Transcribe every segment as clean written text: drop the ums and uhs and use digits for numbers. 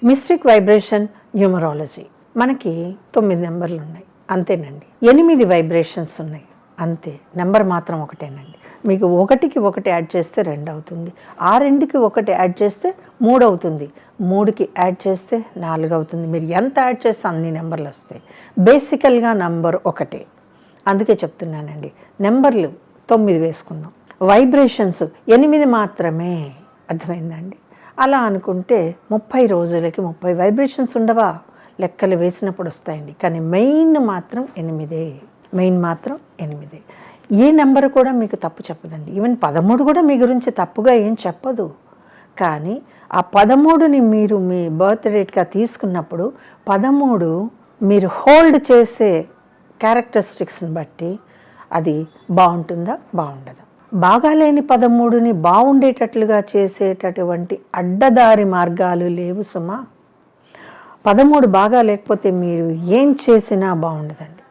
Mystic vibration numerology. మనకి 9 నెంబర్లు ఉన్నాయి, అంతేనండి. 8 వైబ్రేషన్స్ ఉన్నాయి, అంతే. నెంబర్ మాత్రం ఒకటేనండి. మీకు 1కి 1 యాడ్ చేస్తే 2 అవుతుంది, ఆ 2కి 1 యాడ్ చేస్తే 3 అవుతుంది, 3కి యాడ్ చేస్తే 4 అవుతుంది. మీరు ఎంత యాడ్ చేస్తే అన్ని నెంబర్లు వస్తాయి. బేసికల్గా నంబర్ ఒకటే, అందుకే చెప్తున్నానండి. నెంబర్లు 9 వేసుకుందాం, వైబ్రేషన్స్ 8 మాత్రమే. అర్థమైందండి? అలా అనుకుంటే 30 రోజులకి 30 వైబ్రేషన్స్ ఉండవా? లెక్కలు వేసినప్పుడు వస్తాయండి. కానీ మెయిన్ మాత్రం 8, మెయిన్ మాత్రం 8. ఏ నెంబర్ కూడా మీకు తప్పు చెప్పదండి. ఈవెన్ 13 కూడా మీ గురించి తప్పుగా ఏం చెప్పదు. కానీ ఆ 13ని మీరు మీ బర్త్ డేట్గా తీసుకున్నప్పుడు 13 మీరు హోల్డ్ చేసే క్యారెక్టరిస్టిక్స్ని బట్టి అది బాగుంటుందా బాగుండదా. బాగాలేని 13ని బాగుండేటట్లుగా చేసేటటువంటి అడ్డదారి మార్గాలు లేవు సుమా. 13 బాగా లేకపోతే మీరు ఏం చేసినా బాగుండదండి.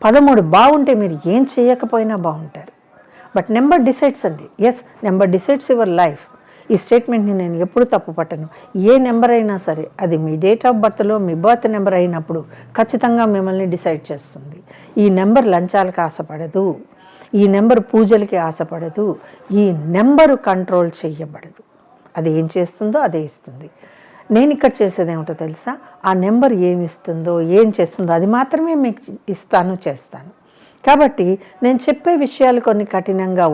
13 బాగుంటే మీరు ఏం చేయకపోయినా బాగుంటారు. బట్ నెంబర్ డిసైడ్స్ అండి. Yes, number decides your life. ఈ స్టేట్మెంట్ని నేను ఎప్పుడు తప్పు పట్టను. ఏ నెంబర్ అయినా సరే, అది మీ డేట్ ఆఫ్ బర్త్లో మీ బర్త్ నెంబర్ అయినప్పుడు ఖచ్చితంగా మిమ్మల్ని డిసైడ్ చేస్తుంది. ఈ నెంబర్ లంచాలకు ఆశపడదు, ఈ నెంబర్ పూజలకి ఆశపడదు, ఈ నెంబరు కంట్రోల్ చేయబడదు. అది ఏం చేస్తుందో అదే ఇస్తుంది. నేను ఇక్కడ చేసేది ఏమిటో తెలుసా? ఆ నెంబర్ ఏమి ఇస్తుందో ఏం చేస్తుందో అది మాత్రమే మీకు ఇస్తాను, చేస్తాను. కాబట్టి నేను చెప్పే విషయాలు కొన్ని కఠినంగా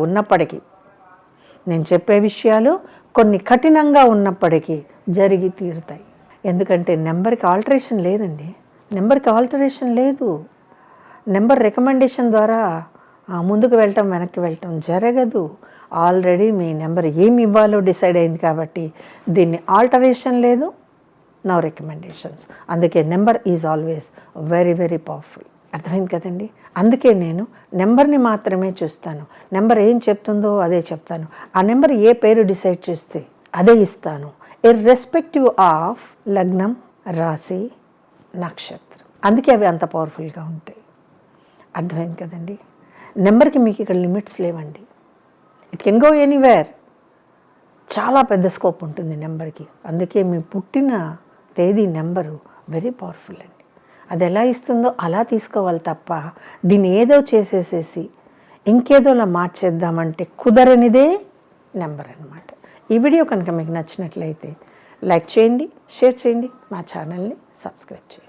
ఉన్నప్పటికీ జరిగి తీరుతాయి. ఎందుకంటే నెంబర్కి ఆల్టరేషన్ లేదండి. నెంబర్కి ఆల్టరేషన్ లేదు. నెంబర్ రికమెండేషన్ ద్వారా ముందుకు వెళ్ళటం వెనక్కి వెళ్ళటం జరగదు. ఆల్రెడీ మీ నెంబర్ ఏమి ఇవ్వాలో డిసైడ్ అయింది కాబట్టి దీన్ని ఆల్టరేషన్ లేదు, నో రికమెండేషన్స్. అందుకే number is always very very powerful. అర్థమైంది కదండి? అందుకే నేను నెంబర్ని మాత్రమే చూస్తాను. నెంబర్ ఏం చెప్తుందో అదే చెప్తాను. ఆ నెంబర్ ఏ పేరు డిసైడ్ చేస్తే అదే ఇస్తాను, ఇర్రెస్పెక్టివ్ ఆఫ్ లగ్నం, రాశి, నక్షత్రం. అందుకే అవి అంత పవర్ఫుల్గా ఉంటాయి. అర్థమైంది కదండి? నెంబర్కి మీకు ఇక్కడ లిమిట్స్ లేవండి. It can go anywhere. చాలా పెద్ద స్కోప్ ఉంటుంది నెంబర్కి. అందుకే మీ పుట్టిన తేదీ నెంబరు వెరీ పవర్ఫుల్ అండి. అది ఎలా ఇస్తుందో అలా తీసుకోవాలి తప్ప దీన్ని ఏదో చేసేసేసి ఇంకేదోలా మార్చేద్దామంటే కుదరనిదే నెంబర్ అన్నమాట. ఈ వీడియో కనుక మీకు నచ్చినట్లయితే లైక్ చేయండి, షేర్ చేయండి, మా ఛానల్ని సబ్స్క్రైబ్ చేయండి.